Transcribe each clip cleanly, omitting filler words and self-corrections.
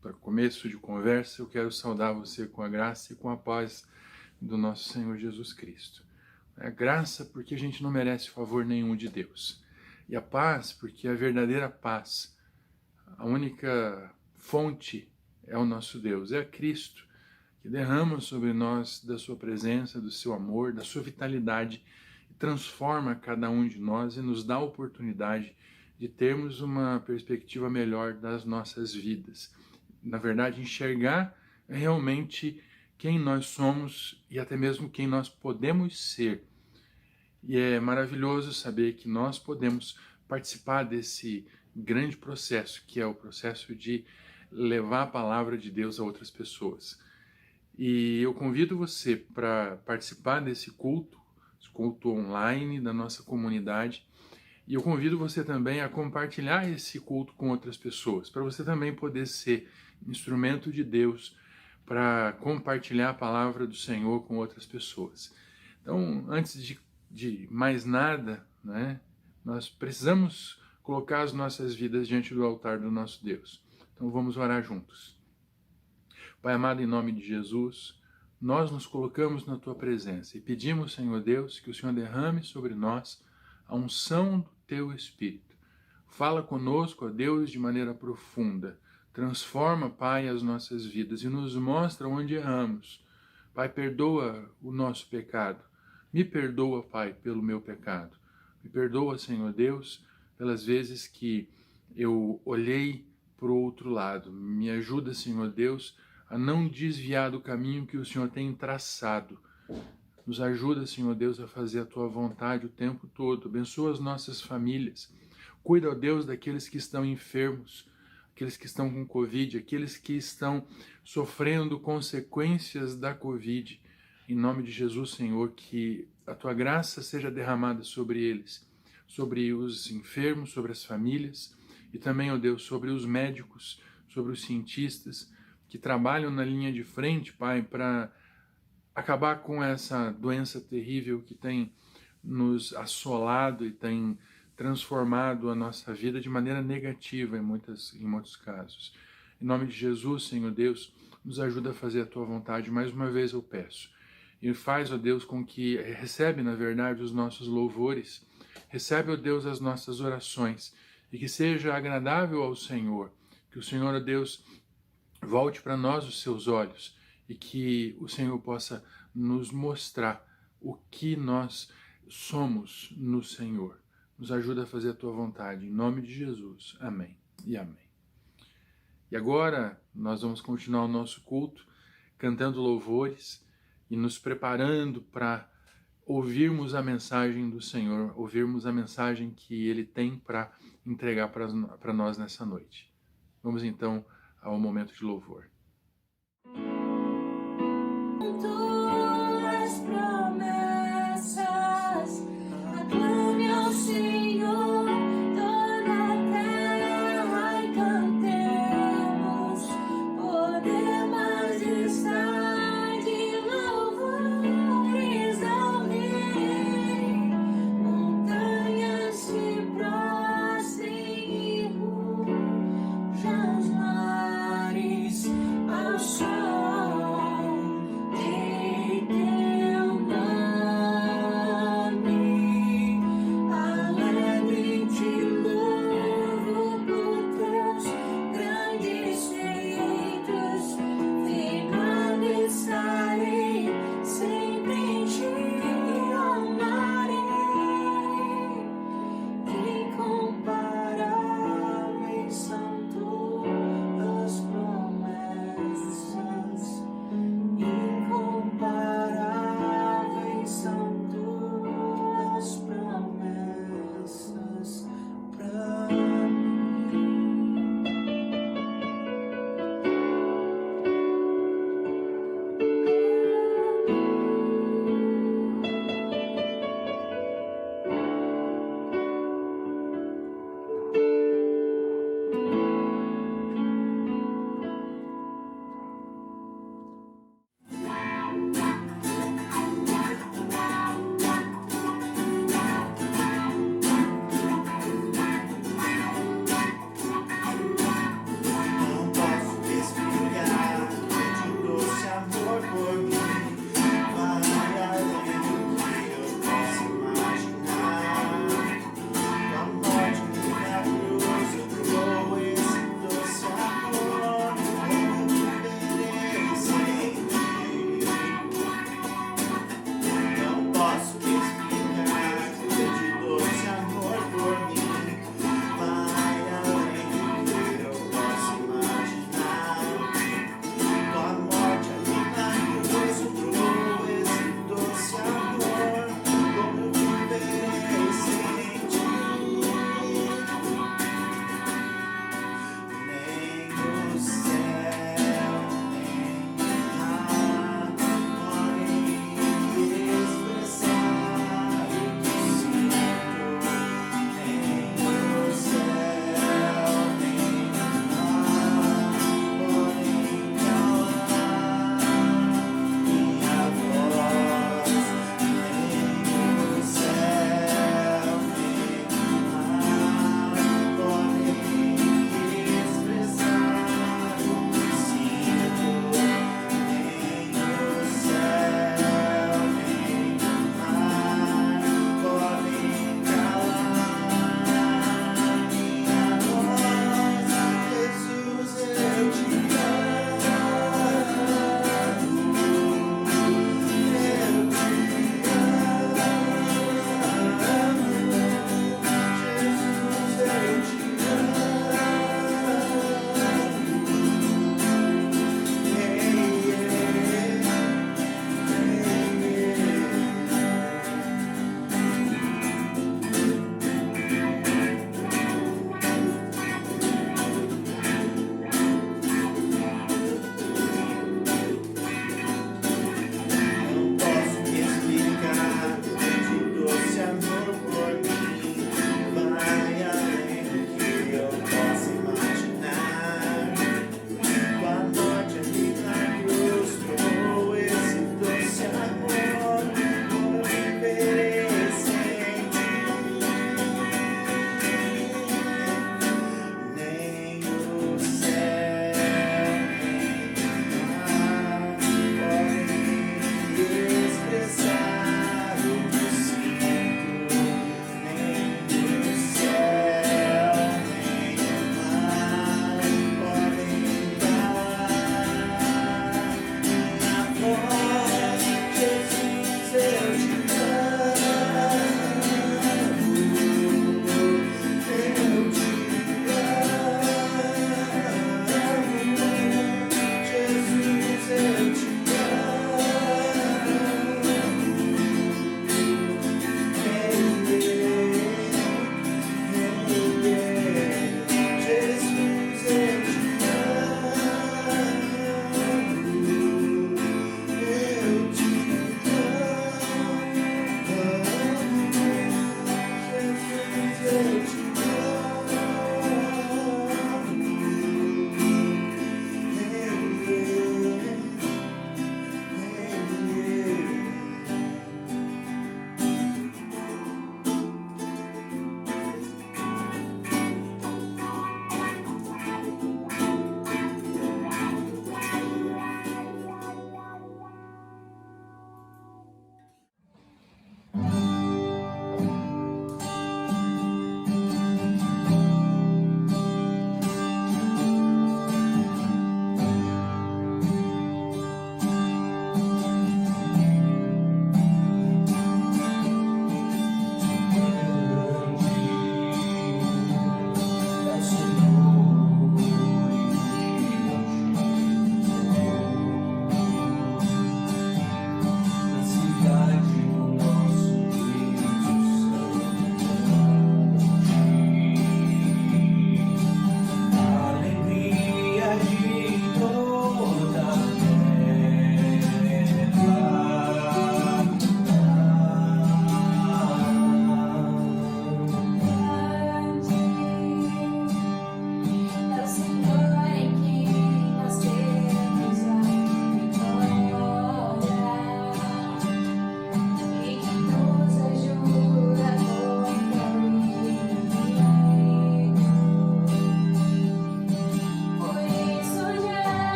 para começo de conversa, eu quero saudar você com a graça e com a paz do nosso Senhor Jesus Cristo. A graça porque a gente não merece favor nenhum de Deus. E a paz porque a verdadeira paz, a única fonte é o nosso Deus, é Cristo, que derrama sobre nós da sua presença, do seu amor, da sua vitalidade, e transforma cada um de nós e nos dá a oportunidade de termos uma perspectiva melhor das nossas vidas. Na verdade, enxergar realmente quem nós somos e até mesmo quem nós podemos ser. E é maravilhoso saber que nós podemos participar desse grande processo, que é o processo de levar a palavra de Deus a outras pessoas. E eu convido você para participar desse culto online da nossa comunidade. E eu convido você também a compartilhar esse culto com outras pessoas, para você também poder ser instrumento de Deus para compartilhar a palavra do Senhor com outras pessoas. Então, antes de mais nada, né, nós precisamos colocar as nossas vidas diante do altar do nosso Deus. Então vamos orar juntos. Pai amado, em nome de Jesus, nós nos colocamos na Tua presença e pedimos, Senhor Deus, que o Senhor derrame sobre nós a unção do Teu Espírito. Fala conosco, ó Deus, de maneira profunda. Transforma, Pai, as nossas vidas e nos mostra onde erramos. Pai, perdoa o nosso pecado. Me perdoa, Pai, pelo meu pecado. Me perdoa, Senhor Deus, pelas vezes que eu olhei para o outro lado. Me ajuda, Senhor Deus, a não desviar do caminho que o Senhor tem traçado. Nos ajuda, Senhor Deus, a fazer a Tua vontade o tempo todo. Abençoa as nossas famílias. Cuida, ó Deus, daqueles que estão enfermos, aqueles que estão com Covid, aqueles que estão sofrendo consequências da Covid. Em nome de Jesus, Senhor, que a Tua graça seja derramada sobre eles, sobre os enfermos, sobre as famílias e também, ó Deus, sobre os médicos, sobre os cientistas que trabalham na linha de frente, Pai, para acabar com essa doença terrível que tem nos assolado e tem transformado a nossa vida de maneira negativa em muitos casos. Em nome de Jesus, Senhor Deus, nos ajuda a fazer a Tua vontade. Mais uma vez eu peço. E faz, ó Deus, com que recebe, na verdade, os nossos louvores, recebe, ó Deus, as nossas orações, e que seja agradável ao Senhor, que o Senhor, ó Deus, volte para nós os seus olhos, e que o Senhor possa nos mostrar o que nós somos no Senhor. Nos ajuda a fazer a Tua vontade, em nome de Jesus. Amém e amém. E agora nós vamos continuar o nosso culto, cantando louvores, e nos preparando para ouvirmos a mensagem do Senhor, ouvirmos a mensagem que Ele tem para entregar para nós nessa noite. Vamos então ao momento de louvor. Tuas promessas, aclame ao Senhor toda a terra e cantemos poder, majestade e louvores ao Rei. Montanhas se prostrem e rujam os mares ao som.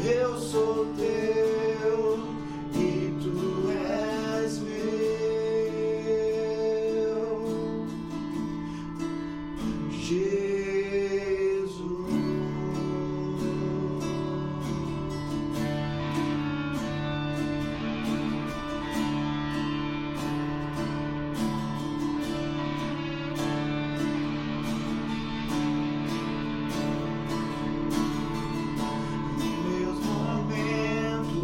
Eu sou teu e tu és meu, Jesus. Meus momentos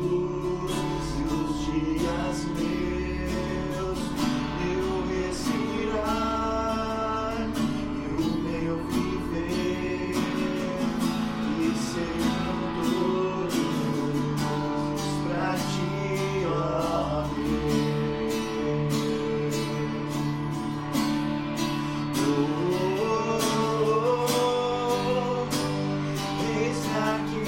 e os dias meus, meu respirar e o meu viver, que sejam todos pra ti, ó Deus. Eis aqui,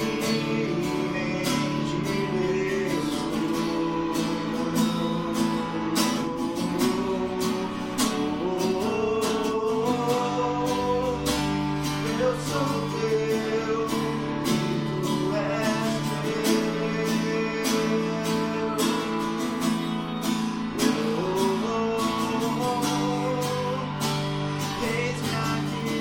eu sou teu e tu és meu. Eis-me aqui,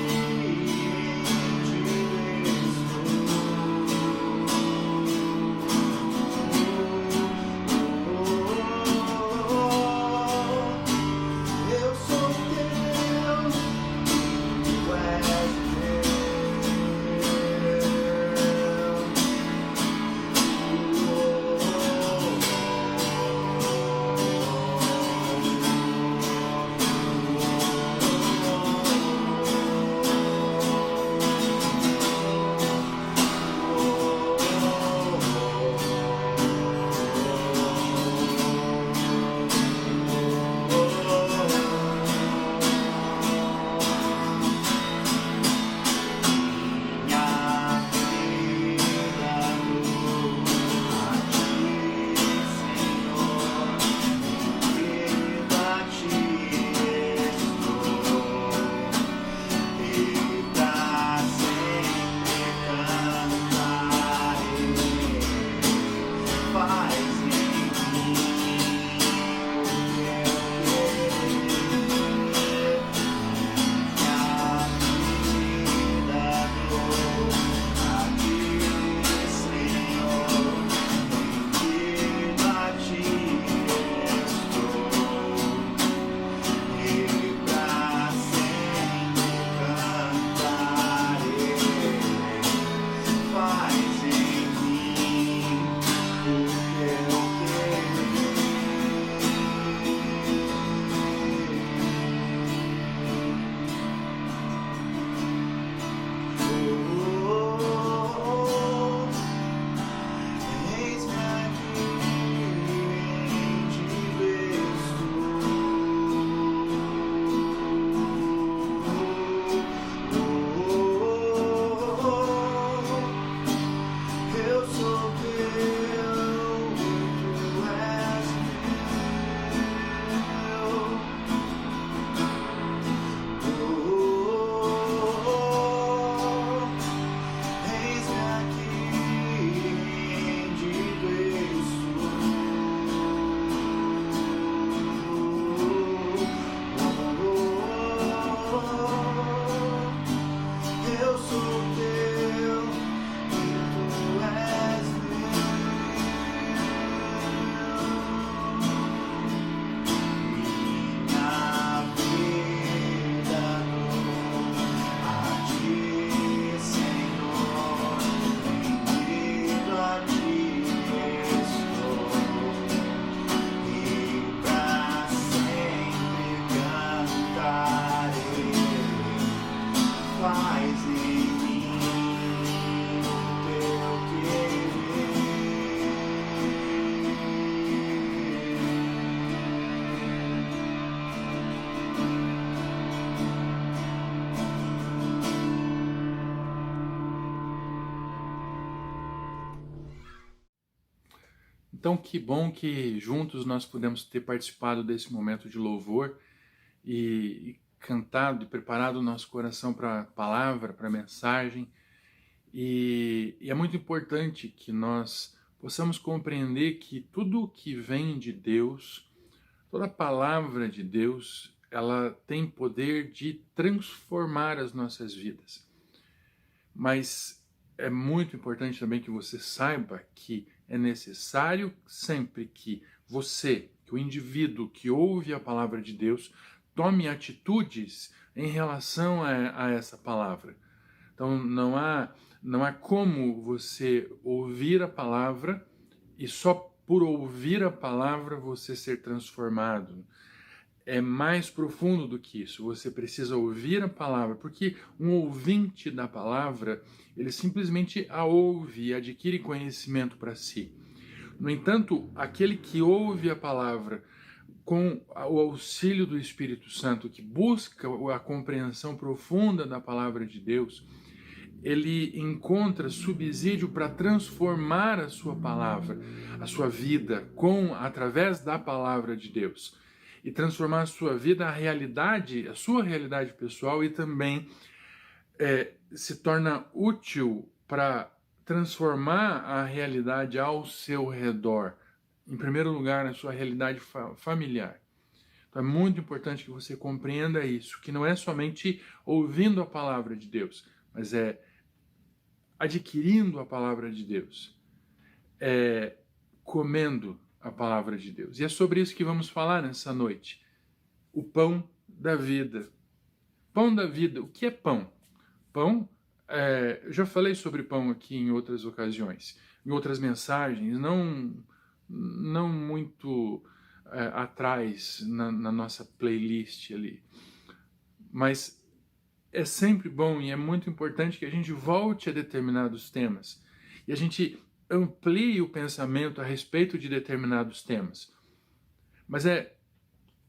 eu sou teu, tu és minha vida a ti, Senhor, a ti estou, e pra sempre cantarei. Faz em mim o teu querer, minha vida dou a ti, Senhor, a ti estou, e pra sempre cantarei. Faz em mim o teu eis-me aqui, eu sou teu e tu és meu. Eis-me aqui, eu sou teu e tu és minha vida dou a ti, Senhor, rendido a ti estou, e pra sempre cantarei. Faz em mim o teu querer. Então, que bom que juntos nós pudemos ter participado desse momento de louvor e cantado e preparado o nosso coração para a palavra, para a mensagem. E é muito importante que nós possamos compreender que tudo que vem de Deus, toda palavra de Deus, ela tem poder de transformar as nossas vidas. Mas é muito importante também que você saiba que é necessário sempre que você, que o indivíduo que ouve a palavra de Deus, tome atitudes em relação a essa palavra. Então não há como você ouvir a palavra e só por ouvir a palavra você ser transformado. É mais profundo do que isso. Você precisa ouvir a palavra, porque um ouvinte da palavra, ele simplesmente a ouve e adquire conhecimento para si. No entanto, aquele que ouve a palavra com o auxílio do Espírito Santo, que busca a compreensão profunda da palavra de Deus, ele encontra subsídio para transformar a sua palavra, a sua vida, através da palavra de Deus. E transformar a sua vida, a sua realidade pessoal, e também se torna útil para transformar a realidade ao seu redor. Em primeiro lugar, a sua realidade familiar. Então é muito importante que você compreenda isso, que não é somente ouvindo a palavra de Deus, mas é adquirindo a palavra de Deus, é comendo a palavra de Deus. E é sobre isso que vamos falar nessa noite. O pão da vida. Pão da vida. O que é pão? Pão, eu já falei sobre pão aqui em outras ocasiões, em outras mensagens, não muito atrás na nossa playlist ali. Mas é sempre bom e é muito importante que a gente volte a determinados temas e a gente amplie o pensamento a respeito de determinados temas. Mas é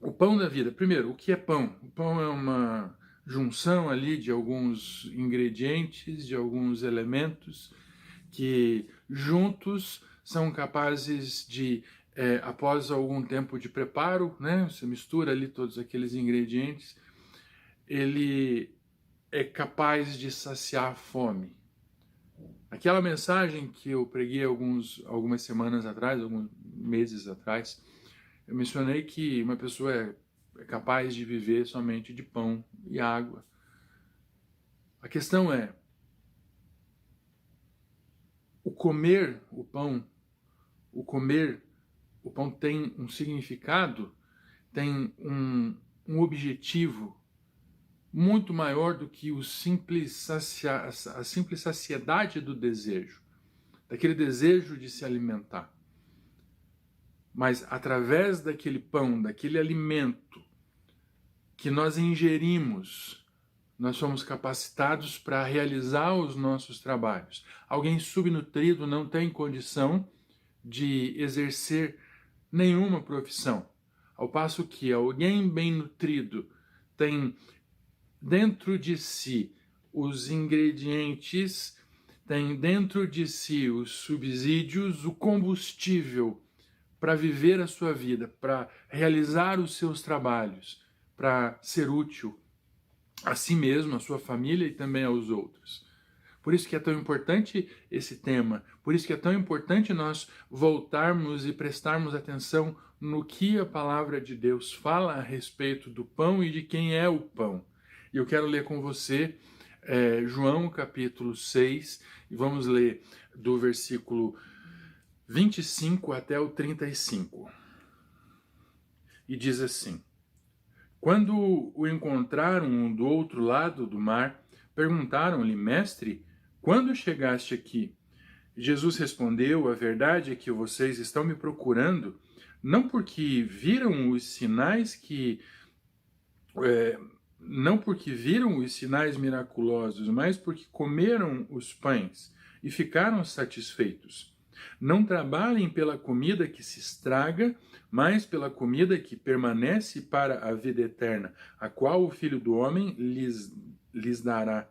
o pão da vida. Primeiro, o que é pão? O pão é uma junção ali de alguns ingredientes, de alguns elementos que juntos são capazes de, após algum tempo de preparo, né, você mistura ali todos aqueles ingredientes, ele é capaz de saciar a fome. Aquela mensagem que eu preguei algumas semanas atrás, alguns meses atrás, eu mencionei que uma pessoa é capaz de viver somente de pão e água. A questão é, comer o pão tem um significado, tem um objetivo muito maior do que a simples saciedade do desejo, daquele desejo de se alimentar. Mas através daquele pão, daquele alimento que nós ingerimos, nós somos capacitados para realizar os nossos trabalhos. Alguém subnutrido não tem condição de exercer nenhuma profissão, ao passo que alguém bem nutrido tem dentro de si os ingredientes, tem dentro de si os subsídios, o combustível para viver a sua vida, para realizar os seus trabalhos, para ser útil a si mesmo, a sua família e também aos outros. Por isso que é tão importante esse tema, por isso que é tão importante nós voltarmos e prestarmos atenção no que a palavra de Deus fala a respeito do pão e de quem é o pão. E eu quero ler com você João capítulo 6, e vamos ler do versículo 25 até o 35. E diz assim: Quando o encontraram do outro lado do mar, perguntaram-lhe: Mestre, quando chegaste aqui? Jesus respondeu: A verdade é que vocês estão me procurando, não porque viram os sinais miraculosos, mas porque comeram os pães e ficaram satisfeitos. Não trabalhem pela comida que se estraga, mas pela comida que permanece para a vida eterna, a qual o Filho do Homem lhes dará.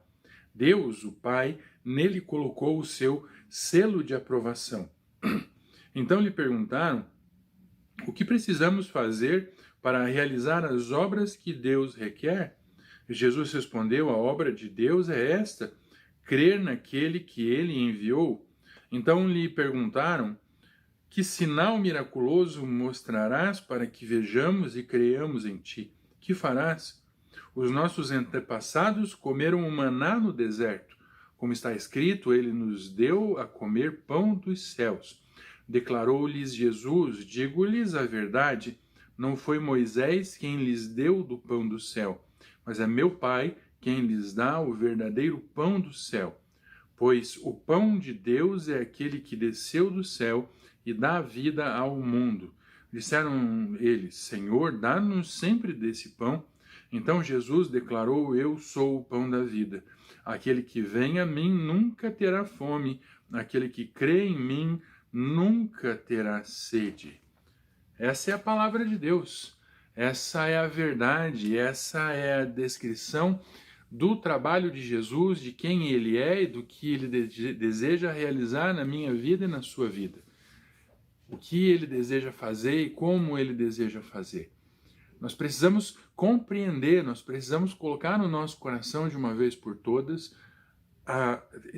Deus, o Pai, nele colocou o seu selo de aprovação. Então lhe perguntaram: o que precisamos fazer para realizar as obras que Deus requer? Jesus respondeu: a obra de Deus é esta, crer naquele que ele enviou? Então lhe perguntaram: que sinal miraculoso mostrarás para que vejamos e creiamos em ti? Que farás? Os nossos antepassados comeram o maná no deserto. Como está escrito, ele nos deu a comer pão dos céus. Declarou-lhes Jesus: digo-lhes a verdade, não foi Moisés quem lhes deu do pão do céu, mas é meu Pai quem lhes dá o verdadeiro pão do céu. Pois o pão de Deus é aquele que desceu do céu e dá vida ao mundo. Disseram eles: Senhor, dá-nos sempre desse pão. Então Jesus declarou: eu sou o pão da vida. Aquele que vem a mim nunca terá fome, aquele que crê em mim nunca terá sede. Essa é a palavra de Deus, essa é a verdade, essa é a descrição do trabalho de Jesus, de quem ele é e do que ele deseja realizar na minha vida e na sua vida. O que ele deseja fazer e como ele deseja fazer. Nós precisamos compreender, nós precisamos colocar no nosso coração de uma vez por todas,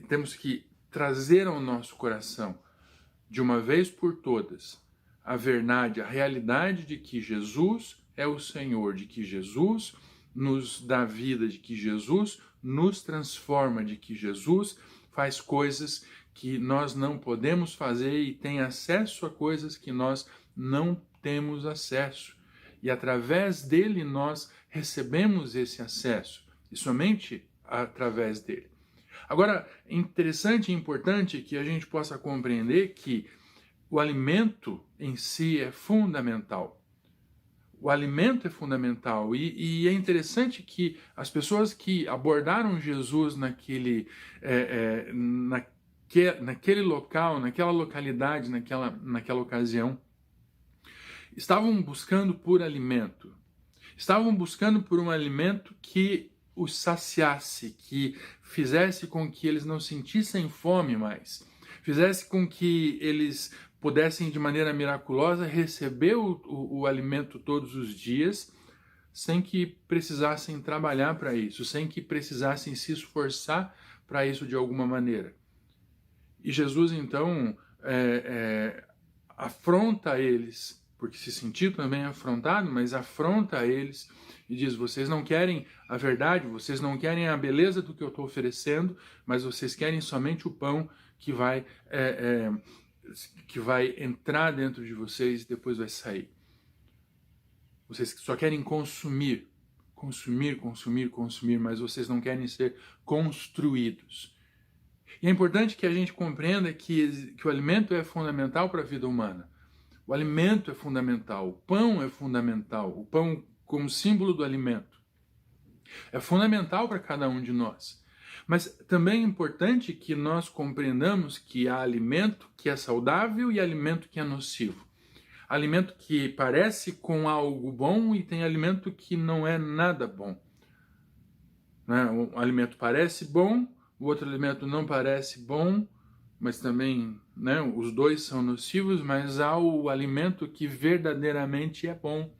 temos que trazer ao nosso coração de uma vez por todas a verdade, a realidade de que Jesus é o Senhor, de que Jesus nos dá vida, de que Jesus nos transforma, de que Jesus faz coisas que nós não podemos fazer e tem acesso a coisas que nós não temos acesso. E através dele nós recebemos esse acesso, e somente através dele. Agora, interessante e importante que a gente possa compreender que o alimento em si é fundamental. O alimento é fundamental e é interessante que as pessoas que abordaram Jesus naquele local, naquela localidade, naquela ocasião, estavam buscando por alimento. Estavam buscando por um alimento que os saciasse, que fizesse com que eles não sentissem fome mais, fizesse com que eles pudessem de maneira miraculosa receber o alimento todos os dias, sem que precisassem trabalhar para isso, sem que precisassem se esforçar para isso de alguma maneira. E Jesus então afronta eles, porque se sentiu também afrontado, mas afronta eles e diz: vocês não querem a verdade, vocês não querem a beleza do que eu estou oferecendo, mas vocês querem somente o pão que vai entrar dentro de vocês e depois vai sair. Vocês só querem consumir, mas vocês não querem ser construídos. E é importante que a gente compreenda que o alimento é fundamental para a vida humana. O alimento é fundamental, o pão é fundamental, o pão como símbolo do alimento é fundamental para cada um de nós. Mas também é importante que nós compreendamos que há alimento que é saudável e alimento que é nocivo. Alimento que parece com algo bom e tem alimento que não é nada bom. Um alimento parece bom, o outro alimento não parece bom, mas também os dois são nocivos, mas há o alimento que verdadeiramente é bom.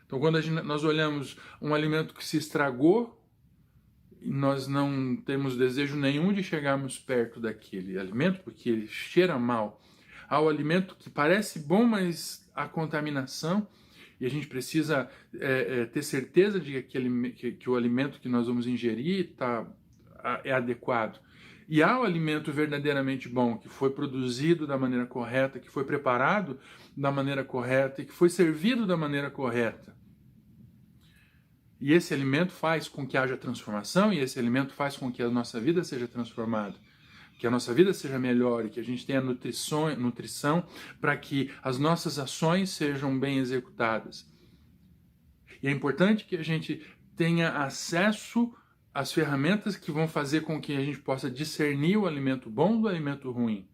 Então, quando nós olhamos um alimento que se estragou, nós não temos desejo nenhum de chegarmos perto daquele alimento, porque ele cheira mal. Há o alimento que parece bom, mas há contaminação, e a gente precisa ter certeza de que o alimento que nós vamos ingerir é adequado. E há o alimento verdadeiramente bom, que foi produzido da maneira correta, que foi preparado da maneira correta e que foi servido da maneira correta. E esse alimento faz com que haja transformação, e esse alimento faz com que a nossa vida seja transformada, que a nossa vida seja melhor e que a gente tenha nutrição para que as nossas ações sejam bem executadas. E é importante que a gente tenha acesso às ferramentas que vão fazer com que a gente possa discernir o alimento bom do alimento ruim.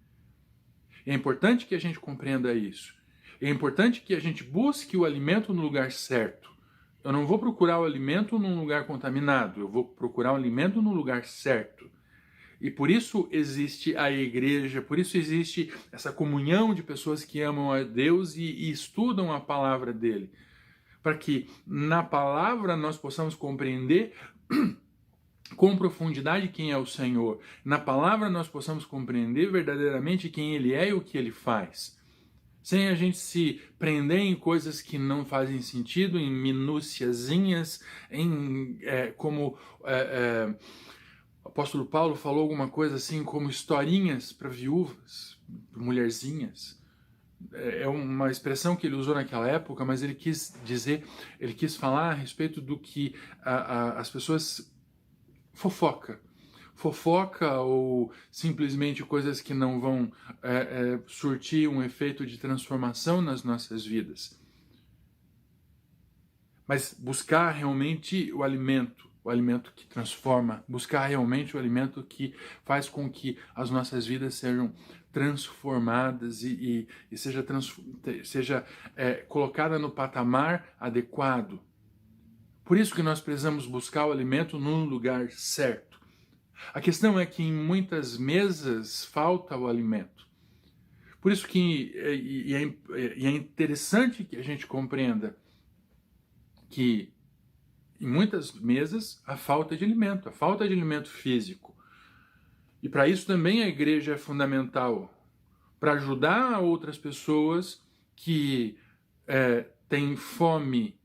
E é importante que a gente compreenda isso. É importante que a gente busque o alimento no lugar certo. Eu não vou procurar o alimento num lugar contaminado, eu vou procurar o alimento no lugar certo. E por isso existe a igreja, por isso existe essa comunhão de pessoas que amam a Deus e estudam a palavra dele. Para que na palavra nós possamos compreender com profundidade quem é o Senhor. Na palavra nós possamos compreender verdadeiramente quem Ele é e o que Ele faz. Sem a gente se prender em coisas que não fazem sentido, em minúciazinhas, como o apóstolo Paulo falou alguma coisa assim como historinhas para viúvas, para mulherzinhas. É uma expressão que ele usou naquela época, mas ele quis falar a respeito do que as pessoas fofoca ou simplesmente coisas que não vão surtir um efeito de transformação nas nossas vidas. Mas buscar realmente o alimento que transforma, buscar realmente o alimento que faz com que as nossas vidas sejam transformadas e seja colocada no patamar adequado. Por isso que nós precisamos buscar o alimento no lugar certo. A questão é que em muitas mesas falta o alimento. Por isso que é interessante que a gente compreenda que em muitas mesas há falta de alimento físico. E para isso também a igreja é fundamental, para ajudar outras pessoas que têm fome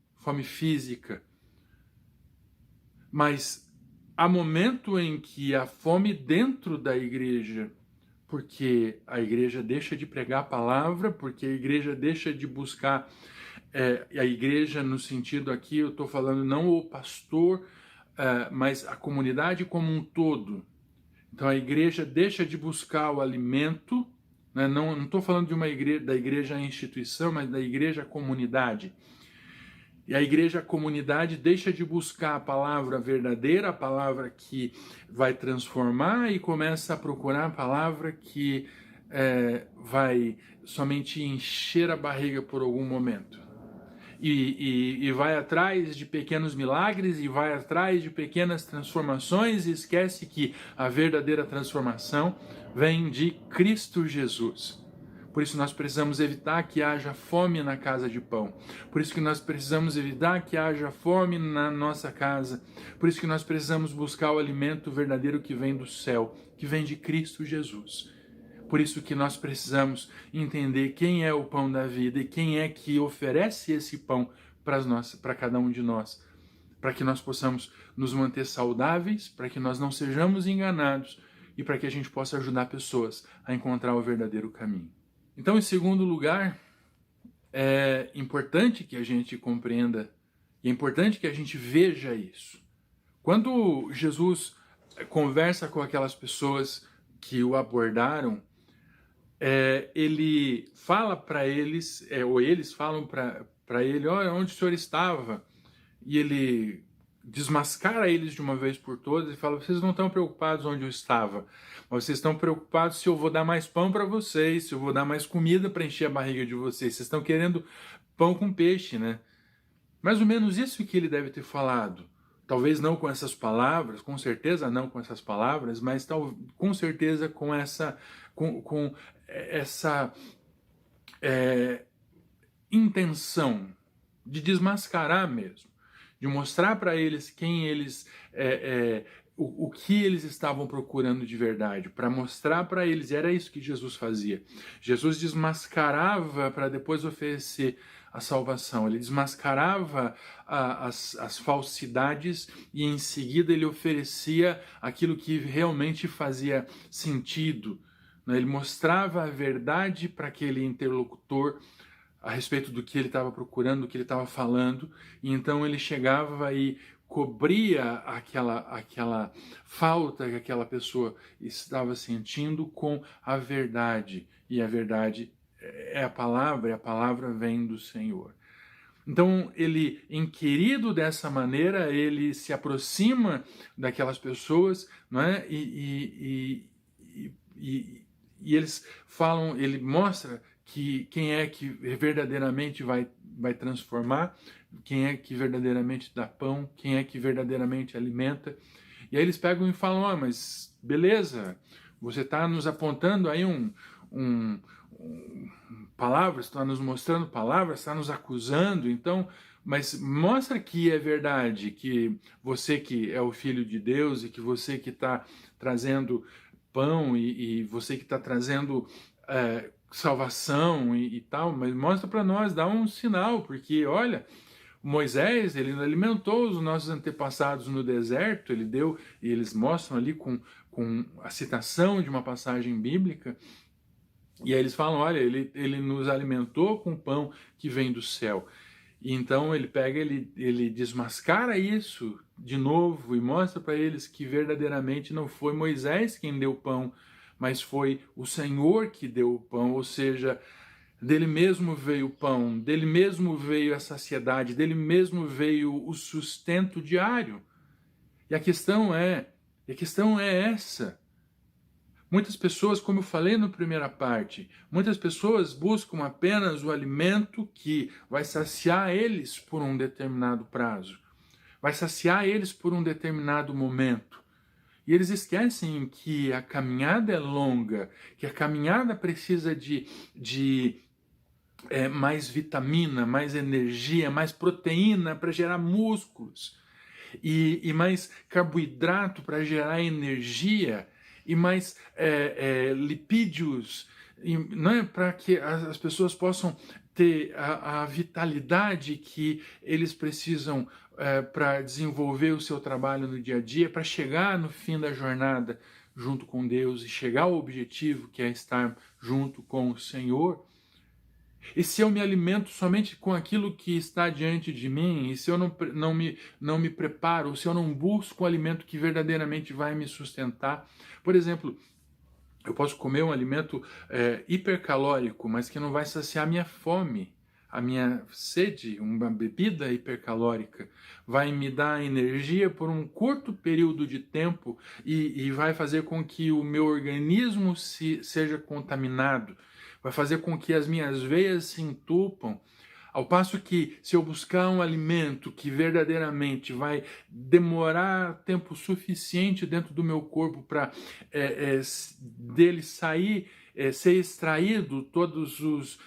física. Mas há momento em que há fome dentro da igreja, porque a igreja deixa de pregar a palavra, porque a igreja deixa de buscar a igreja no sentido aqui, eu estou falando não o pastor, mas a comunidade como um todo. Então a igreja deixa de buscar o alimento, né? Não estou falando da igreja instituição, mas da igreja comunidade. E a igreja comunidade deixa de buscar a palavra verdadeira, a palavra que vai transformar, e começa a procurar a palavra que vai somente encher a barriga por algum momento. E vai atrás de pequenos milagres, e vai atrás de pequenas transformações, e esquece que a verdadeira transformação vem de Cristo Jesus. Por isso nós precisamos evitar que haja fome na casa de pão. Por isso que nós precisamos evitar que haja fome na nossa casa. Por isso que nós precisamos buscar o alimento verdadeiro que vem do céu, que vem de Cristo Jesus. Por isso que nós precisamos entender quem é o pão da vida e quem é que oferece esse pão para cada um de nós, para que nós possamos nos manter saudáveis, para que nós não sejamos enganados e para que a gente possa ajudar pessoas a encontrar o verdadeiro caminho. Então, em segundo lugar, é importante que a gente compreenda e é importante que a gente veja isso. Quando Jesus conversa com aquelas pessoas que o abordaram, ele fala para eles, ou eles falam para ele, olha, onde o senhor estava? E ele desmascara eles de uma vez por todas e fala, vocês não estão preocupados onde eu estava, mas vocês estão preocupados se eu vou dar mais pão para vocês, se eu vou dar mais comida para encher a barriga de vocês. Vocês estão querendo pão com peixe, né? Mais ou menos isso que ele deve ter falado. Talvez não com essas palavras, com certeza não com essas palavras, mas com certeza com essa intenção de desmascarar mesmo, de mostrar para eles quem eles, o que eles estavam procurando de verdade, para mostrar para eles, era isso que Jesus fazia. Jesus desmascarava para depois oferecer a salvação, ele desmascarava as falsidades e em seguida ele oferecia aquilo que realmente fazia sentido. Ele mostrava a verdade para aquele interlocutor a respeito do que ele estava procurando, do que ele estava falando, e então ele chegava e cobria aquela falta que aquela pessoa estava sentindo com a verdade, e a verdade é a palavra, e a palavra vem do Senhor. Então, ele, inquirido dessa maneira, ele se aproxima daquelas pessoas, não é? E eles falam, ele mostra que quem é que verdadeiramente vai transformar, quem é que verdadeiramente dá pão, quem é que verdadeiramente alimenta. E aí eles pegam e falam, mas beleza, você está nos apontando aí palavras, está nos mostrando palavras, está nos acusando, então mas mostra que é verdade, que você que é o Filho de Deus e que você que está trazendo pão e você que está trazendo salvação e tal, mas mostra para nós, dá um sinal, porque olha, Moisés, ele alimentou os nossos antepassados no deserto, ele deu, e eles mostram ali com a citação de uma passagem bíblica, e aí eles falam, olha, ele nos alimentou com pão que vem do céu. E então ele pega, ele desmascara isso de novo e mostra para eles que verdadeiramente não foi Moisés quem deu o pão, mas foi o Senhor que deu o pão, ou seja, dele mesmo veio o pão, dele mesmo veio a saciedade, dele mesmo veio o sustento diário. E a questão é essa. Muitas pessoas, como eu falei na primeira parte, muitas pessoas buscam apenas o alimento que vai saciar eles por um determinado prazo, vai saciar eles por um determinado momento. E eles esquecem que a caminhada é longa, que a caminhada precisa de mais vitamina, mais energia, mais proteína para gerar músculos, e mais carboidrato para gerar energia, e mais lipídios, não é, para que as pessoas possam ter a vitalidade que eles precisam para desenvolver o seu trabalho no dia a dia, para chegar no fim da jornada junto com Deus e chegar ao objetivo que é estar junto com o Senhor. E se eu me alimento somente com aquilo que está diante de mim, e se eu não me preparo, se eu não busco um alimento que verdadeiramente vai me sustentar, por exemplo, eu posso comer um alimento hipercalórico, mas que não vai saciar a minha fome, a minha sede, uma bebida hipercalórica, vai me dar energia por um curto período de tempo e vai fazer com que o meu organismo seja contaminado, vai fazer com que as minhas veias se entupam, ao passo que se eu buscar um alimento que verdadeiramente vai demorar tempo suficiente dentro do meu corpo para dele sair, ser extraído todos os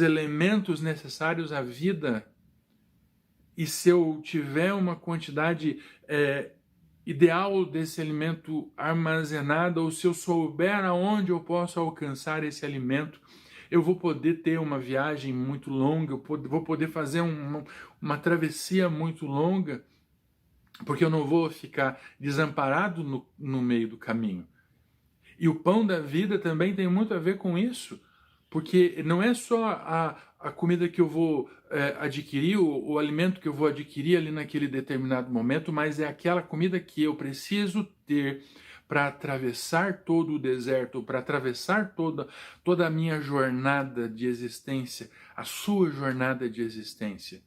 elementos necessários à vida, e se eu tiver uma quantidade ideal desse alimento armazenado, ou se eu souber aonde eu posso alcançar esse alimento, eu vou poder ter uma viagem muito longa, eu vou poder fazer uma travessia muito longa, porque eu não vou ficar desamparado no meio do caminho. E o pão da vida também tem muito a ver com isso, porque não é só a comida que eu vou adquirir, o alimento que eu vou adquirir ali naquele determinado momento, mas é aquela comida que eu preciso ter para atravessar todo o deserto, para atravessar toda a minha jornada de existência, a sua jornada de existência.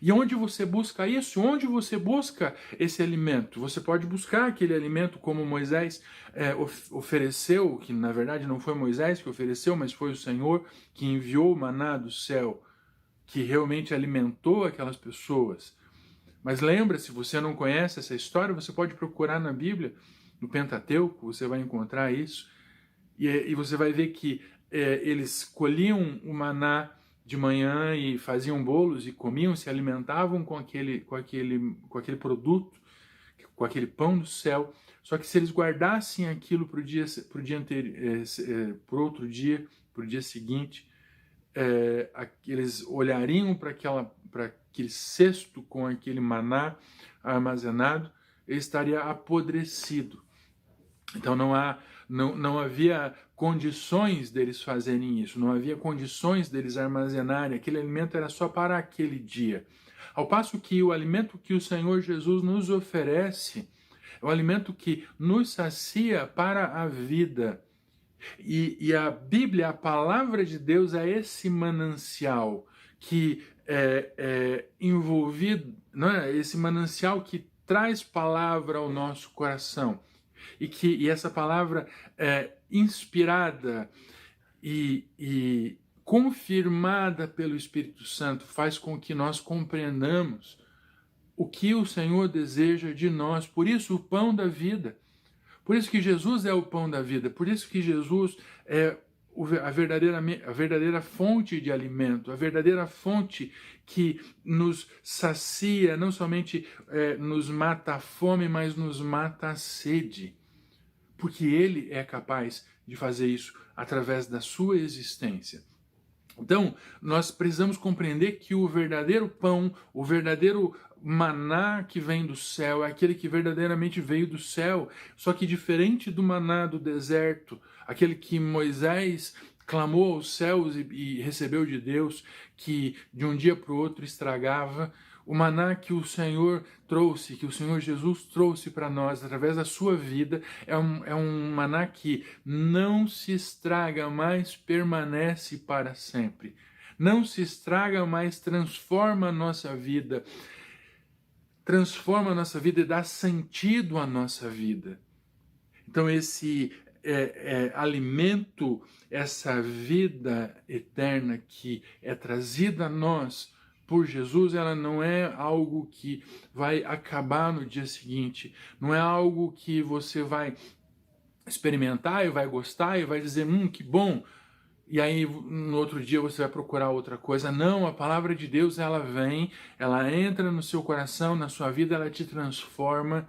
E onde você busca isso? Onde você busca esse alimento? Você pode buscar aquele alimento como Moisés ofereceu, que na verdade não foi Moisés que ofereceu, mas foi o Senhor que enviou o maná do céu, que realmente alimentou aquelas pessoas. Mas lembra, se você não conhece essa história, você pode procurar na Bíblia, no Pentateuco, você vai encontrar isso, e você vai ver que eles colhiam o maná de manhã e faziam bolos e comiam, se alimentavam com aquele produto, com aquele pão do céu. Só que se eles guardassem aquilo para outro dia, para o dia seguinte, eles olhariam para aquele cesto com aquele maná armazenado, ele estaria apodrecido. Então não havia condições deles fazerem isso, não havia condições deles armazenarem, aquele alimento era só para aquele dia. Ao passo que o alimento que o Senhor Jesus nos oferece é um alimento que nos sacia para a vida. E a Bíblia, a palavra de Deus, é esse manancial que é envolvido, não é? Esse manancial que traz palavra ao nosso coração. E essa palavra inspirada e confirmada pelo Espírito Santo faz com que nós compreendamos o que o Senhor deseja de nós. Por isso, o pão da vida. Por isso que Jesus é o pão da vida. Por isso que Jesus é a verdadeira fonte de alimento, a verdadeira fonte que nos sacia, não somente nos mata a fome, mas nos mata a sede. Porque Ele é capaz de fazer isso através da sua existência. Então, nós precisamos compreender que o verdadeiro pão, o verdadeiro maná que vem do céu, é aquele que verdadeiramente veio do céu, só que diferente do maná do deserto, aquele que Moisés clamou aos céus e recebeu de Deus, que de um dia para o outro estragava, o maná que o Senhor trouxe, que o Senhor Jesus trouxe para nós através da sua vida, é um maná que não se estraga, mas permanece para sempre. Não se estraga, mas transforma a nossa vida. Transforma a nossa vida e dá sentido à nossa vida. Então esse alimento, essa vida eterna que é trazida a nós por Jesus, ela não é algo que vai acabar no dia seguinte, não é algo que você vai experimentar e vai gostar e vai dizer, que bom, e aí no outro dia você vai procurar outra coisa. Não, a palavra de Deus, ela vem, ela entra no seu coração, na sua vida, ela te transforma.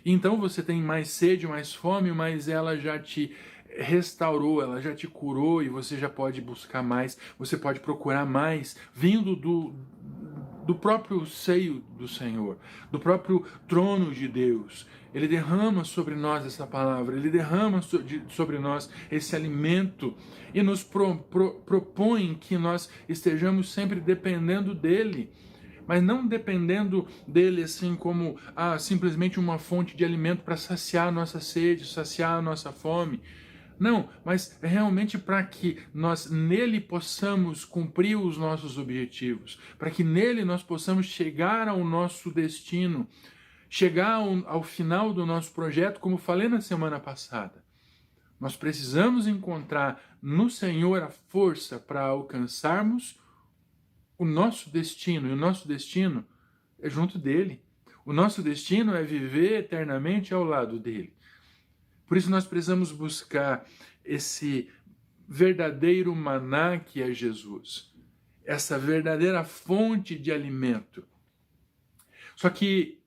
Então você tem mais sede, mais fome, mas ela já te restaurou, ela já te curou e você já pode buscar mais, você pode procurar mais, vindo do próprio seio do Senhor, do próprio trono de Deus. Ele derrama sobre nós essa palavra, Ele derrama sobre nós esse alimento e nos propõe que nós estejamos sempre dependendo dEle, mas não dependendo dele assim como simplesmente uma fonte de alimento para saciar a nossa sede, saciar a nossa fome. Não, mas realmente para que nós nele possamos cumprir os nossos objetivos, para que nele nós possamos chegar ao nosso destino, chegar ao final do nosso projeto, como falei na semana passada. Nós precisamos encontrar no Senhor a força para alcançarmos o nosso destino, e o nosso destino é junto dele. O nosso destino é viver eternamente ao lado dele. Por isso nós precisamos buscar esse verdadeiro maná que é Jesus, essa verdadeira fonte de alimento. Só que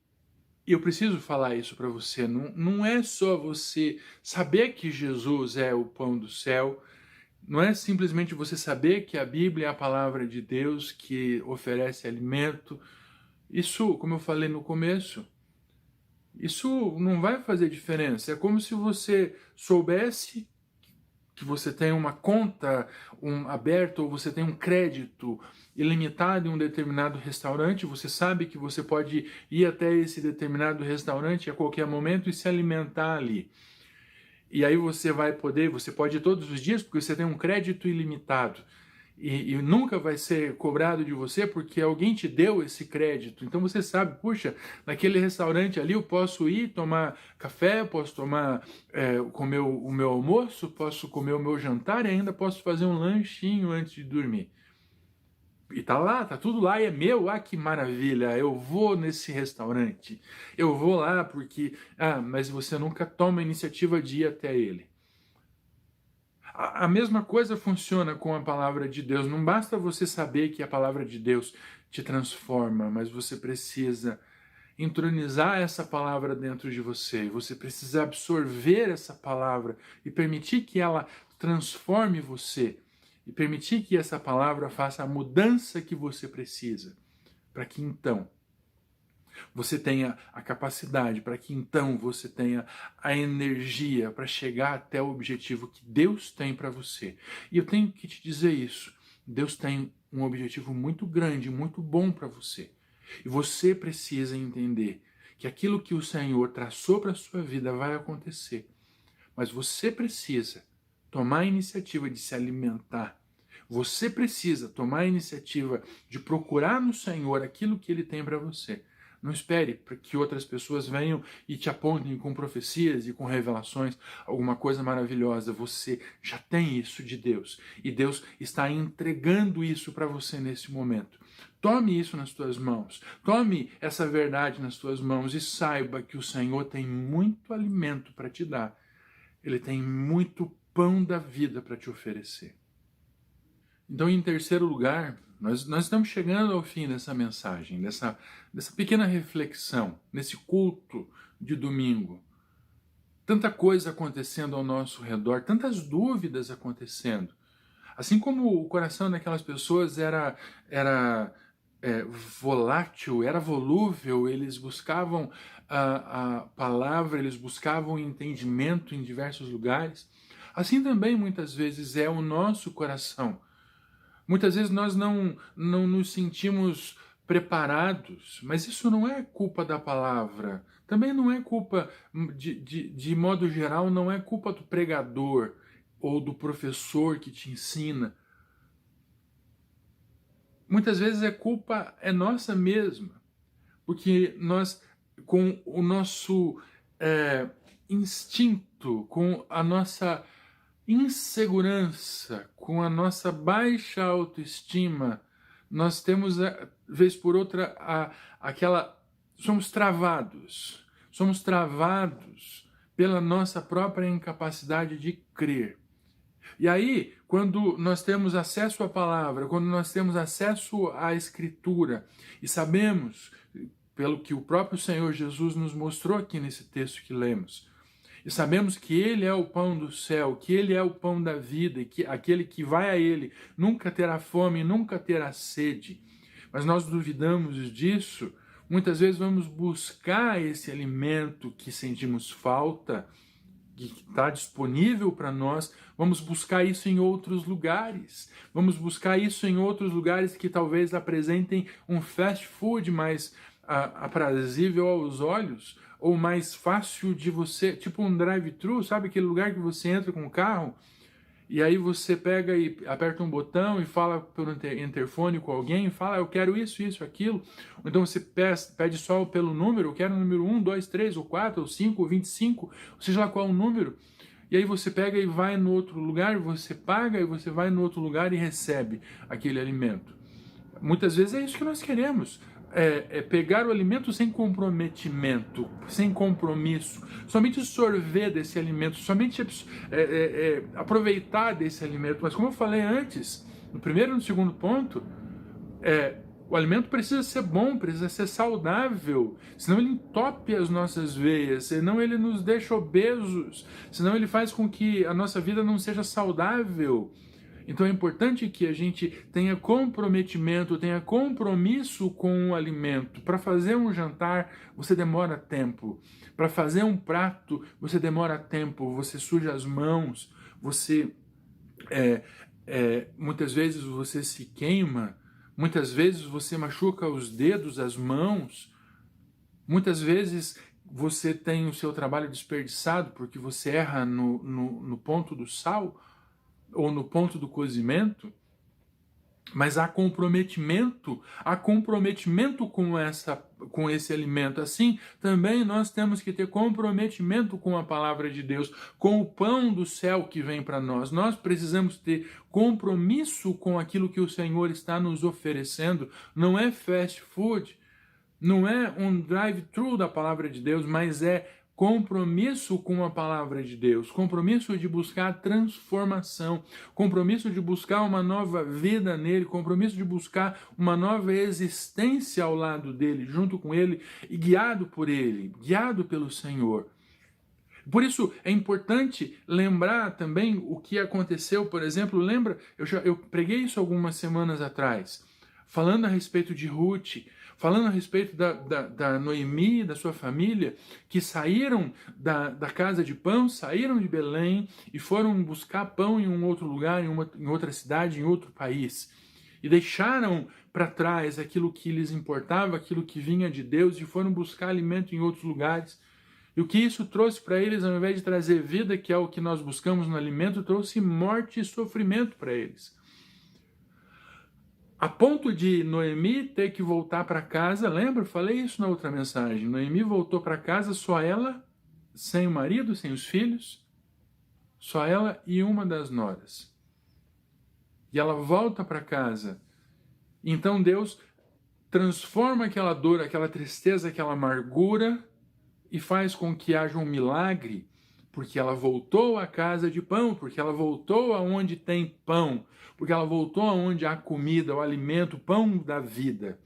eu preciso falar isso para você, não é só você saber que Jesus é o pão do céu, não é simplesmente você saber que a Bíblia é a palavra de Deus que oferece alimento. Isso, como eu falei no começo, isso não vai fazer diferença. É como se você soubesse que você tem uma conta aberta ou você tem um crédito ilimitado em um determinado restaurante. Você sabe que você pode ir até esse determinado restaurante a qualquer momento e se alimentar ali. E aí você pode ir todos os dias porque você tem um crédito ilimitado. E nunca vai ser cobrado de você porque alguém te deu esse crédito. Então você sabe, puxa, naquele restaurante ali eu posso ir tomar café, posso comer o meu almoço, posso comer o meu jantar e ainda posso fazer um lanchinho antes de dormir. E tá tudo lá e é meu, que maravilha, eu vou nesse restaurante, eu vou lá porque, mas você nunca toma a iniciativa de ir até ele. A mesma coisa funciona com a palavra de Deus. Não basta você saber que a palavra de Deus te transforma, mas você precisa entronizar essa palavra dentro de você. Você precisa absorver essa palavra e permitir que ela transforme você. E permitir que essa palavra faça a mudança que você precisa. Para que então você tenha a capacidade, para que então você tenha a energia para chegar até o objetivo que Deus tem para você. E eu tenho que te dizer isso. Deus tem um objetivo muito grande, muito bom para você. E você precisa entender que aquilo que o Senhor traçou para a sua vida vai acontecer. Mas você precisa tomar a iniciativa de se alimentar. Você precisa tomar a iniciativa de procurar no Senhor aquilo que Ele tem para você. Não espere para que outras pessoas venham e te apontem com profecias e com revelações, alguma coisa maravilhosa. Você já tem isso de Deus. E Deus está entregando isso para você nesse momento. Tome isso nas tuas mãos. Tome essa verdade nas tuas mãos e saiba que o Senhor tem muito alimento para te dar. Ele tem muito pão da vida para te oferecer. Então, em terceiro lugar, nós estamos chegando ao fim dessa mensagem, dessa pequena reflexão, nesse culto de domingo. Tanta coisa acontecendo ao nosso redor, tantas dúvidas acontecendo. Assim como o coração daquelas pessoas era volátil, era volúvel, eles buscavam a palavra, eles buscavam entendimento em diversos lugares. Assim também muitas vezes é o nosso coração. Muitas vezes nós não nos sentimos preparados, mas isso não é culpa da palavra. Também não é culpa, de modo geral, não é culpa do pregador ou do professor que te ensina. Muitas vezes a culpa é nossa mesma, porque nós, com o nosso instinto, com a nossa insegurança, com a nossa baixa autoestima, nós temos, vez por outra, somos travados pela nossa própria incapacidade de crer. E aí, quando nós temos acesso à palavra, quando nós temos acesso à Escritura, e sabemos, pelo que o próprio Senhor Jesus nos mostrou aqui nesse texto que lemos, e sabemos que Ele é o pão do céu, que Ele é o pão da vida, e que aquele que vai a Ele nunca terá fome, nunca terá sede. Mas nós duvidamos disso. Muitas vezes vamos buscar esse alimento que sentimos falta, que está disponível para nós, vamos buscar isso em outros lugares. Vamos buscar isso em outros lugares que talvez apresentem um fast food mais aprazível aos olhos, ou mais fácil de você, tipo um drive-thru, sabe aquele lugar que você entra com o carro, e aí você pega e aperta um botão e fala pelo interfone com alguém, e fala, eu quero isso, isso, aquilo. Ou então você pede só pelo número, eu quero o número 1, 2, 3, ou 4, ou 5, ou 25, ou seja lá qual o número. E aí você pega e vai no outro lugar, você paga e você vai no outro lugar e recebe aquele alimento. Muitas vezes é isso que nós queremos. Pegar o alimento sem comprometimento, sem compromisso, somente sorver desse alimento, somente aproveitar desse alimento. Mas como eu falei antes, no primeiro e no segundo ponto, o alimento precisa ser bom, precisa ser saudável, senão ele entope as nossas veias, senão ele nos deixa obesos, senão ele faz com que a nossa vida não seja saudável. Então é importante que a gente tenha comprometimento, tenha compromisso com o alimento. Para fazer um jantar, você demora tempo. Para fazer um prato, você demora tempo. Você suja as mãos, você muitas vezes você se queima, muitas vezes você machuca os dedos, as mãos. Muitas vezes você tem o seu trabalho desperdiçado porque você erra no ponto do sal, ou no ponto do cozimento, mas há comprometimento com esse alimento. Assim, também nós temos que ter comprometimento com a palavra de Deus, com o pão do céu que vem para nós. Nós precisamos ter compromisso com aquilo que o Senhor está nos oferecendo. Não é fast food, não é um drive-thru da palavra de Deus, mas é compromisso com a palavra de Deus, compromisso de buscar transformação, compromisso de buscar uma nova vida nele, compromisso de buscar uma nova existência ao lado dele, junto com ele e guiado por ele, guiado pelo Senhor. Por isso é importante lembrar também o que aconteceu, por exemplo, lembra, eu preguei isso algumas semanas atrás, falando a respeito de Ruth, falando a respeito da Noemi e da sua família, que saíram da casa de pão, saíram de Belém e foram buscar pão em um outro lugar, em outra cidade, em outro país. E deixaram para trás aquilo que lhes importava, aquilo que vinha de Deus, e foram buscar alimento em outros lugares. E o que isso trouxe para eles, ao invés de trazer vida, que é o que nós buscamos no alimento, trouxe morte e sofrimento para eles. A ponto de Noemi ter que voltar para casa, lembra? Eu falei isso na outra mensagem. Noemi voltou para casa, só ela, sem o marido, sem os filhos, só ela e uma das noras. E ela volta para casa. Então Deus transforma aquela dor, aquela tristeza, aquela amargura e faz com que haja um milagre porque ela voltou à casa de pão, porque ela voltou aonde tem pão, porque ela voltou aonde há comida, o alimento, o pão da vida.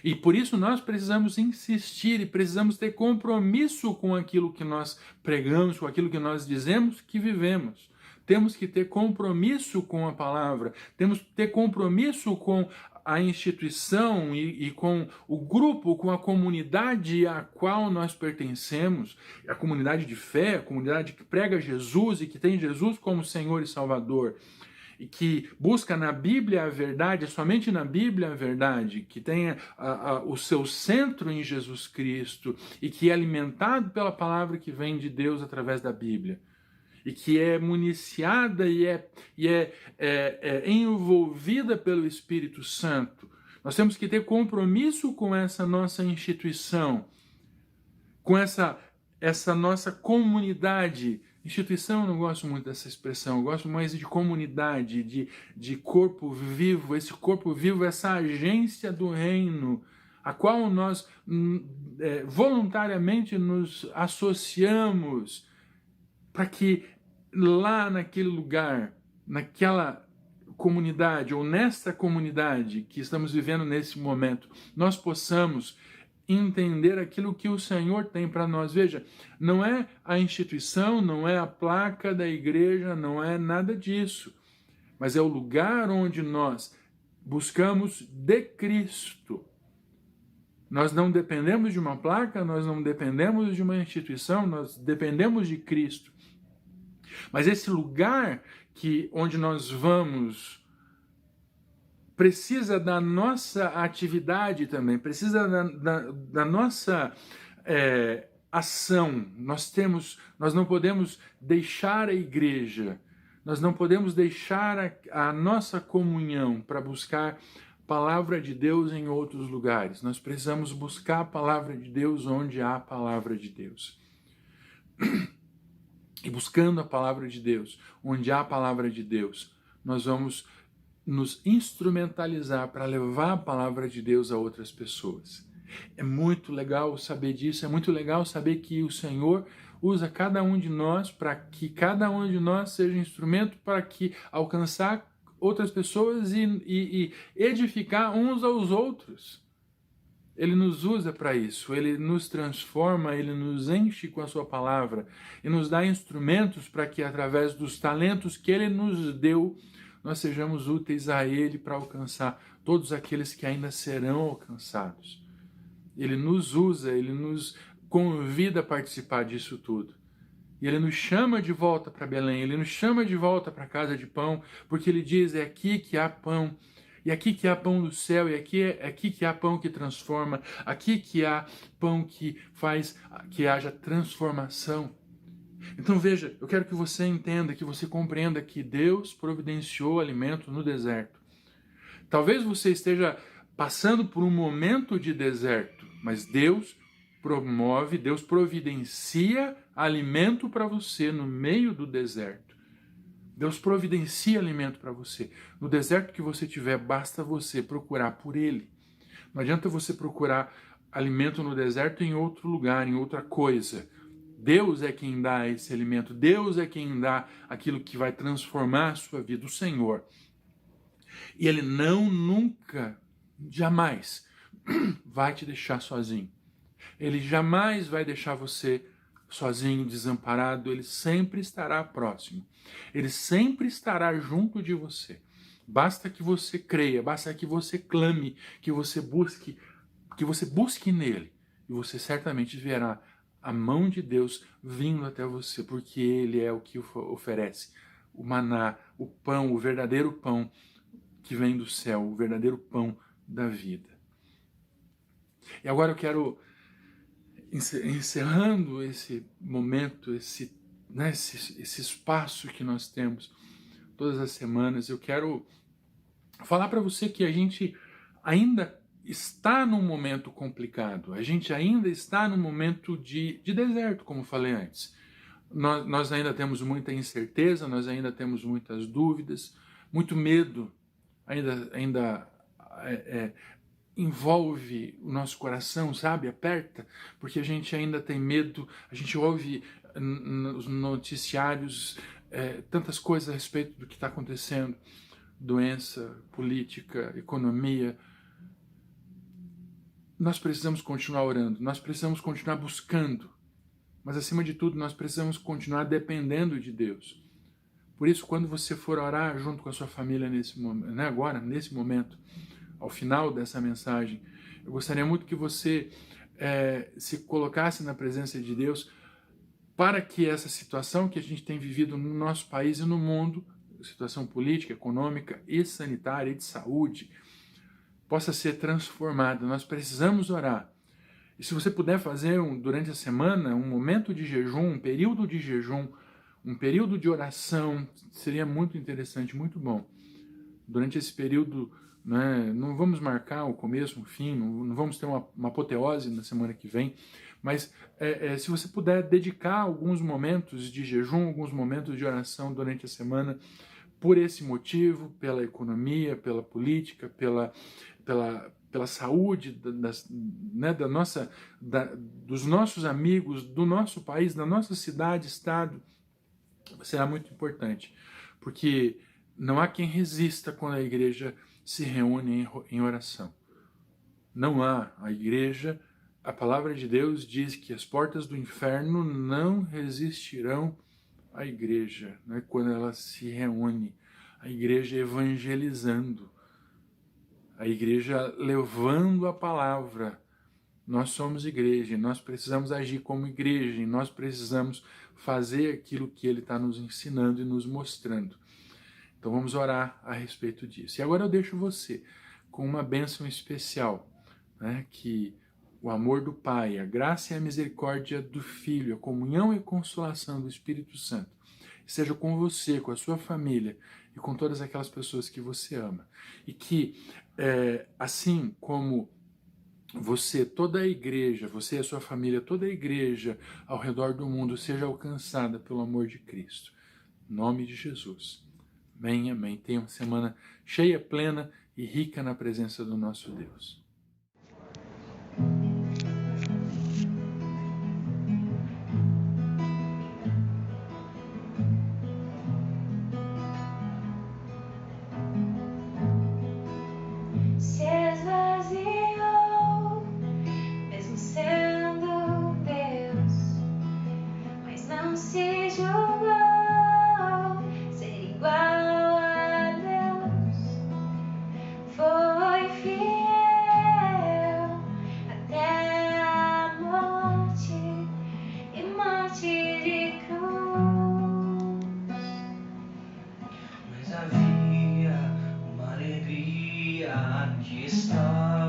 E por isso nós precisamos insistir e precisamos ter compromisso com aquilo que nós pregamos, com aquilo que nós dizemos que vivemos. Temos que ter compromisso com a palavra, temos que ter compromisso com a instituição e com o grupo, com a comunidade a qual nós pertencemos, a comunidade de fé, a comunidade que prega Jesus e que tem Jesus como Senhor e Salvador, e que busca na Bíblia a verdade, somente na Bíblia a verdade, que tenha o seu centro em Jesus Cristo e que é alimentado pela palavra que vem de Deus através da Bíblia. E que é municiada e é envolvida pelo Espírito Santo. Nós temos que ter compromisso com essa nossa instituição, com essa nossa comunidade. Instituição, eu não gosto muito dessa expressão, eu gosto mais de comunidade, de corpo vivo, esse corpo vivo, essa agência do reino, a qual nós voluntariamente nos associamos, para que lá naquele lugar, naquela comunidade, ou nesta comunidade que estamos vivendo nesse momento, nós possamos entender aquilo que o Senhor tem para nós. Veja, não é a instituição, não é a placa da igreja, não é nada disso, mas é o lugar onde nós buscamos de Cristo. Nós não dependemos de uma placa, nós não dependemos de uma instituição, nós dependemos de Cristo. Mas esse lugar onde nós vamos precisa da nossa atividade também, precisa da nossa ação. Nós não podemos deixar a igreja, nós não podemos deixar a nossa comunhão para buscar a palavra de Deus em outros lugares. Nós precisamos buscar a palavra de Deus onde há a palavra de Deus. E buscando a palavra de Deus, onde há a palavra de Deus, nós vamos nos instrumentalizar para levar a palavra de Deus a outras pessoas. É muito legal saber disso, é muito legal saber que o Senhor usa cada um de nós para que cada um de nós seja instrumento para que alcançar outras pessoas e edificar uns aos outros. Ele nos usa para isso, ele nos transforma, ele nos enche com a sua palavra e nos dá instrumentos para que, através dos talentos que ele nos deu, nós sejamos úteis a ele para alcançar todos aqueles que ainda serão alcançados. Ele nos usa, ele nos convida a participar disso tudo. E ele nos chama de volta para Belém, ele nos chama de volta para a casa de pão, porque ele diz, é aqui que há pão. E aqui que há pão do céu, e aqui que há pão que transforma, aqui que há pão que faz que haja transformação. Então veja, eu quero que você entenda, que você compreenda que Deus providenciou alimento no deserto. Talvez você esteja passando por um momento de deserto, mas Deus providencia alimento para você no meio do deserto. Deus providencia alimento para você. No deserto que você tiver, basta você procurar por ele. Não adianta você procurar alimento no deserto em outro lugar, em outra coisa. Deus é quem dá esse alimento. Deus é quem dá aquilo que vai transformar a sua vida, o Senhor. E ele nunca, jamais vai te deixar sozinho. Ele jamais vai deixar você sozinho, desamparado. Ele sempre estará próximo. Ele sempre estará junto de você. Basta que você creia, basta que você clame, que você busque nele. E você certamente verá a mão de Deus vindo até você, porque ele é o que oferece o maná, o pão, o verdadeiro pão que vem do céu, o verdadeiro pão da vida. E agora eu quero, encerrando esse momento, esse espaço que nós temos todas as semanas, eu quero falar para você que a gente ainda está num momento complicado, a gente ainda está num momento de deserto, como falei antes. Nós ainda temos muita incerteza, nós ainda temos muitas dúvidas, muito medo ainda envolve o nosso coração, sabe? Aperta, porque a gente ainda tem medo, a gente ouve nos noticiários, tantas coisas a respeito do que está acontecendo, doença, política, economia. Nós precisamos continuar orando, nós precisamos continuar buscando, mas acima de tudo nós precisamos continuar dependendo de Deus. Por isso, quando você for orar junto com a sua família nesse momento, né, agora, nesse momento, ao final dessa mensagem, eu gostaria muito que você se colocasse na presença de Deus para que essa situação que a gente tem vivido no nosso país e no mundo, situação política, econômica e sanitária e de saúde, possa ser transformada. Nós precisamos orar. E se você puder fazer durante a semana um momento de jejum, um período de jejum, um período de oração, seria muito interessante, muito bom. Durante esse período, né, não vamos marcar o começo, o fim, não vamos ter uma apoteose na semana que vem, mas se você puder dedicar alguns momentos de jejum, alguns momentos de oração durante a semana, por esse motivo, pela economia, pela política, pela saúde dos nossos amigos, do nosso país, da nossa cidade, estado, será muito importante, porque não há quem resista quando a igreja se reúne em oração. Não há. A igreja, a palavra de Deus diz que as portas do inferno não resistirão à igreja, né, quando ela se reúne. A igreja evangelizando, a igreja levando a palavra. Nós somos igreja, nós precisamos agir como igreja, e nós precisamos fazer aquilo que Ele está nos ensinando e nos mostrando. Então vamos orar a respeito disso. E agora eu deixo você com uma bênção especial, né? Que o amor do Pai, a graça e a misericórdia do Filho, a comunhão e a consolação do Espírito Santo seja com você, com a sua família e com todas aquelas pessoas que você ama. E que, assim como você, toda a igreja, você e a sua família, toda a igreja ao redor do mundo seja alcançada pelo amor de Cristo. Em nome de Jesus. Amém, amém. Tenha uma semana cheia, plena e rica na presença do nosso Deus. Se esvaziou, mesmo sendo Deus, mas não se julgou ser igual a Deus. Foi fiel até a morte e morte de cruz. Mas havia uma alegria que está